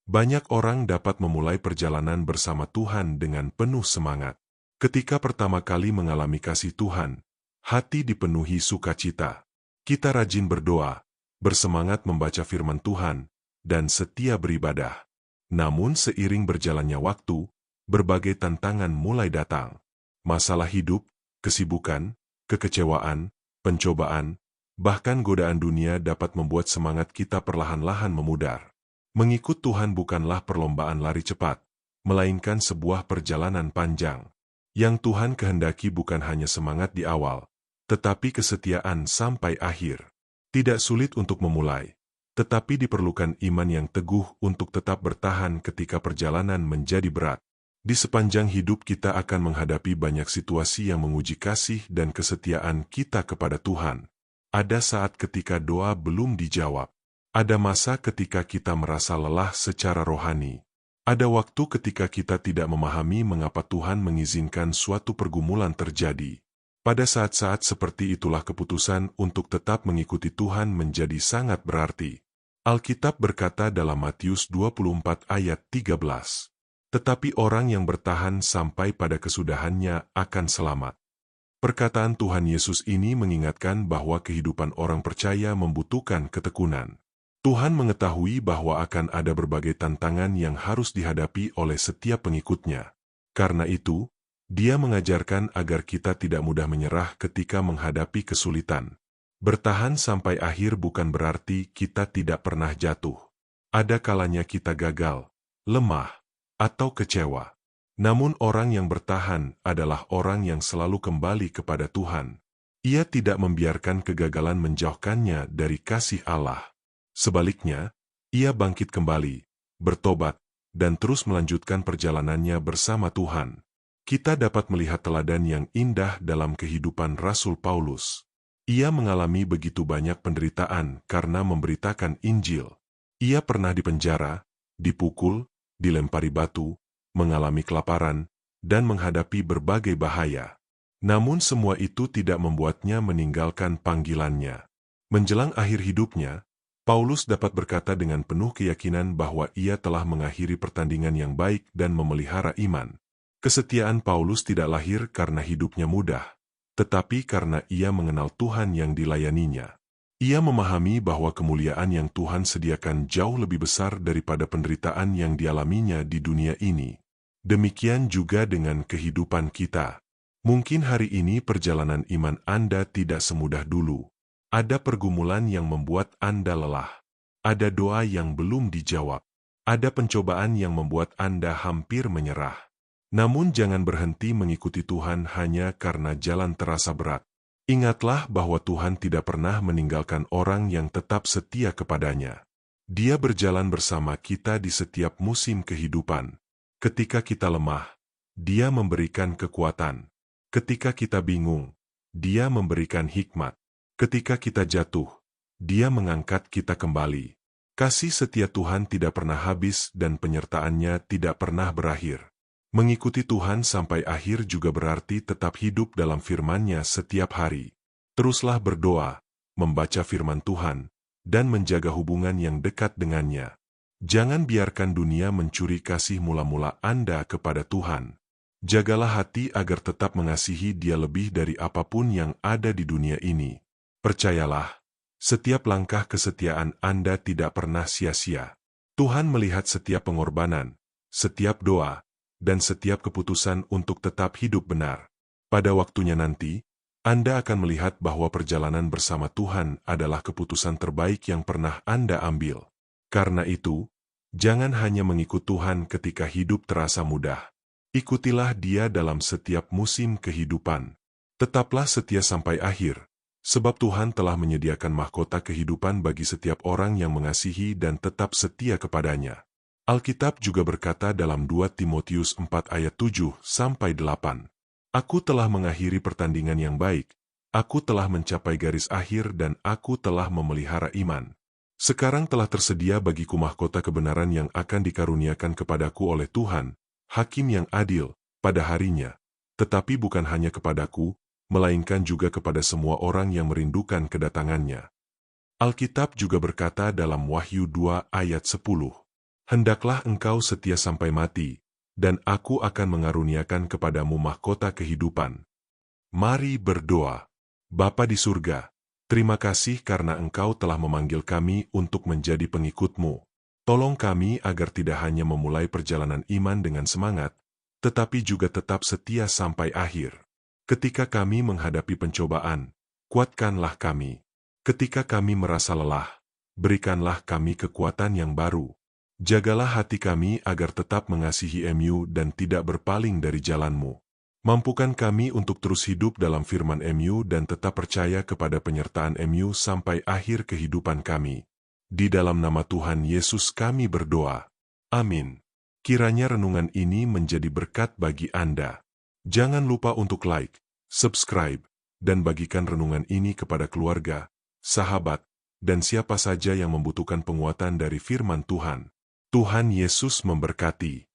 Banyak orang dapat memulai perjalanan bersama Tuhan dengan penuh semangat. Ketika pertama kali mengalami kasih Tuhan, hati dipenuhi sukacita. Kita rajin berdoa, bersemangat membaca firman Tuhan, dan setia beribadah. Namun seiring berjalannya waktu, berbagai tantangan mulai datang. Masalah hidup, kesibukan, kekecewaan, pencobaan, bahkan godaan dunia dapat membuat semangat kita perlahan-lahan memudar. Mengikut Tuhan bukanlah perlombaan lari cepat, melainkan sebuah perjalanan panjang. Yang Tuhan kehendaki bukan hanya semangat di awal, tetapi kesetiaan sampai akhir. Tidak sulit untuk memulai, tetapi diperlukan iman yang teguh untuk tetap bertahan ketika perjalanan menjadi berat. Di sepanjang hidup kita akan menghadapi banyak situasi yang menguji kasih dan kesetiaan kita kepada Tuhan. Ada saat ketika doa belum dijawab. Ada masa ketika kita merasa lelah secara rohani. Ada waktu ketika kita tidak memahami mengapa Tuhan mengizinkan suatu pergumulan terjadi. Pada saat-saat seperti itulah keputusan untuk tetap mengikuti Tuhan menjadi sangat berarti. Alkitab berkata dalam Matius 24 ayat 13, "Tetapi orang yang bertahan sampai pada kesudahannya akan selamat." Perkataan Tuhan Yesus ini mengingatkan bahwa kehidupan orang percaya membutuhkan ketekunan. Tuhan mengetahui bahwa akan ada berbagai tantangan yang harus dihadapi oleh setiap pengikutnya. Karena itu, Dia mengajarkan agar kita tidak mudah menyerah ketika menghadapi kesulitan. Bertahan sampai akhir bukan berarti kita tidak pernah jatuh. Ada kalanya kita gagal, lemah, atau kecewa. Namun orang yang bertahan adalah orang yang selalu kembali kepada Tuhan. Ia tidak membiarkan kegagalan menjauhkannya dari kasih Allah. Sebaliknya, ia bangkit kembali, bertobat, dan terus melanjutkan perjalanannya bersama Tuhan. Kita dapat melihat teladan yang indah dalam kehidupan Rasul Paulus. Ia mengalami begitu banyak penderitaan karena memberitakan Injil. Ia pernah dipenjara, dipukul, dilempari batu, mengalami kelaparan, dan menghadapi berbagai bahaya. Namun semua itu tidak membuatnya meninggalkan panggilannya. Menjelang akhir hidupnya, Paulus dapat berkata dengan penuh keyakinan bahwa ia telah mengakhiri pertandingan yang baik dan memelihara iman. Kesetiaan Paulus tidak lahir karena hidupnya mudah, tetapi karena ia mengenal Tuhan yang dilayaninya. Ia memahami bahwa kemuliaan yang Tuhan sediakan jauh lebih besar daripada penderitaan yang dialaminya di dunia ini. Demikian juga dengan kehidupan kita. Mungkin hari ini perjalanan iman Anda tidak semudah dulu. Ada pergumulan yang membuat Anda lelah. Ada doa yang belum dijawab. Ada pencobaan yang membuat Anda hampir menyerah. Namun jangan berhenti mengikuti Tuhan hanya karena jalan terasa berat. Ingatlah bahwa Tuhan tidak pernah meninggalkan orang yang tetap setia kepadanya. Dia berjalan bersama kita di setiap musim kehidupan. Ketika kita lemah, Dia memberikan kekuatan. Ketika kita bingung, Dia memberikan hikmat. Ketika kita jatuh, Dia mengangkat kita kembali. Kasih setia Tuhan tidak pernah habis dan penyertaannya tidak pernah berakhir. Mengikuti Tuhan sampai akhir juga berarti tetap hidup dalam firman-Nya setiap hari. Teruslah berdoa, membaca firman Tuhan, dan menjaga hubungan yang dekat dengannya. Jangan biarkan dunia mencuri kasih mula-mula Anda kepada Tuhan. Jagalah hati agar tetap mengasihi Dia lebih dari apapun yang ada di dunia ini. Percayalah, setiap langkah kesetiaan Anda tidak pernah sia-sia. Tuhan melihat setiap pengorbanan, setiap doa, dan setiap keputusan untuk tetap hidup benar. Pada waktunya nanti, Anda akan melihat bahwa perjalanan bersama Tuhan adalah keputusan terbaik yang pernah Anda ambil. Karena itu, jangan hanya mengikut Tuhan ketika hidup terasa mudah. Ikutilah Dia dalam setiap musim kehidupan. Tetaplah setia sampai akhir, sebab Tuhan telah menyediakan mahkota kehidupan bagi setiap orang yang mengasihi dan tetap setia kepadanya. Alkitab juga berkata dalam 2 Timotius 4 ayat 7-8, "Aku telah mengakhiri pertandingan yang baik, aku telah mencapai garis akhir dan aku telah memelihara iman. Sekarang telah tersedia bagiku mahkota kebenaran yang akan dikaruniakan kepadaku oleh Tuhan, Hakim yang adil, pada harinya, tetapi bukan hanya kepadaku, melainkan juga kepada semua orang yang merindukan kedatangannya." Alkitab juga berkata dalam Wahyu 2 ayat 10, Hendaklah engkau setia sampai mati, dan aku akan mengaruniakan kepadamu mahkota kehidupan. Mari berdoa. Bapa di surga, terima kasih karena engkau telah memanggil kami untuk menjadi pengikut-Mu. Tolong kami agar tidak hanya memulai perjalanan iman dengan semangat, tetapi juga tetap setia sampai akhir. Ketika kami menghadapi pencobaan, kuatkanlah kami. Ketika kami merasa lelah, berikanlah kami kekuatan yang baru. Jagalah hati kami agar tetap mengasihi MU dan tidak berpaling dari jalan-Mu. Mampukan kami untuk terus hidup dalam firman MU dan tetap percaya kepada penyertaan MU sampai akhir kehidupan kami. Di dalam nama Tuhan Yesus kami berdoa. Amin. Kiranya renungan ini menjadi berkat bagi Anda. Jangan lupa untuk like, subscribe, dan bagikan renungan ini kepada keluarga, sahabat, dan siapa saja yang membutuhkan penguatan dari firman Tuhan. Tuhan Yesus memberkati.